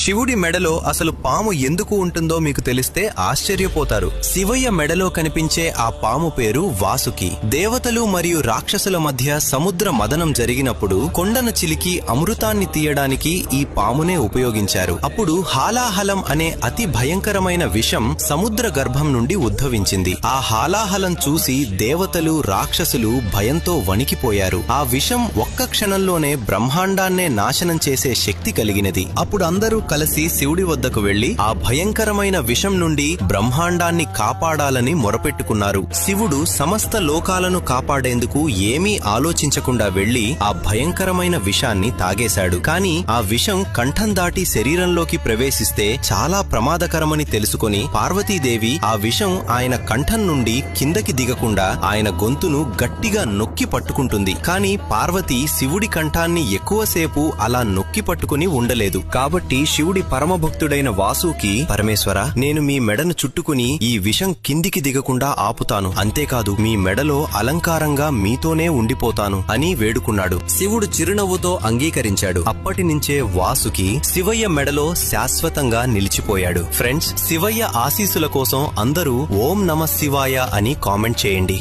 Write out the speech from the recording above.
శివుడి మెడలో అసలు పాము ఎందుకు ఉంటుందో మీకు తెలిస్తే ఆశ్చర్యపోతారు. శివయ్య మెడలో కనిపించే ఆ పాము పేరు వాసుకి. దేవతలు మరియు రాక్షసుల మధ్య సముద్ర మదనం జరిగినప్పుడు కొండను చిలికి అమృతాన్ని తీయడానికి ఈ పామునే ఉపయోగించారు. అప్పుడు హాలాహలం అనే అతి భయంకరమైన విషం సముద్ర గర్భం నుండి ఉద్భవించింది. ఆ హాలాహలం చూసి దేవతలు రాక్షసులు భయంతో వణికిపోయారు. ఆ విషం ఒక్క క్షణంలోనే బ్రహ్మాండాన్నే నాశనం చేసే శక్తి కలిగినది. అప్పుడు అందరూ కలిసి శివుడి వద్దకు వెళ్లి ఆ భయంకరమైన విషం నుండి బ్రహ్మాండాన్ని కాపాడాలని మొరపెట్టుకున్నారు. శివుడు సమస్త లోకాలను కాపాడేందుకు ఏమీ ఆలోచించకుండా వెళ్లి ఆ భయంకరమైన విషాన్ని తాగేశాడు. కాని ఆ విషం కంఠం దాటి శరీరంలోకి ప్రవేశిస్తే చాలా ప్రమాదకరమని తెలుసుకొని పార్వతీదేవి ఆ విషం ఆయన కంఠం నుండి కిందకి దిగకుండా ఆయన గొంతును గట్టిగా నొక్కి పట్టుకుంటుంది. కాని పార్వతి శివుడి కంఠాన్ని ఎక్కువసేపు అలా నొక్కి పట్టుకుని ఉండలేదు. కాబట్టి శివుడి పరమభక్తుడైన వాసుకి, పరమేశ్వర, నేను మీ మెడను చుట్టుకుని ఈ విషం కిందికి దిగకుండా ఆపుతాను, అంతేకాదు మీ మెడలో అలంకారంగా మీతోనే ఉండిపోతాను అని వేడుకున్నాడు. శివుడు చిరునవ్వుతో అంగీకరించాడు. అప్పటి నుంచే వాసుకి శివయ్య మెడలో శాశ్వతంగా నిలిచిపోయాడు. ఫ్రెండ్స్, శివయ్య ఆశీస్సుల కోసం అందరూ ఓం నమః శివాయ అని కామెంట్ చేయండి.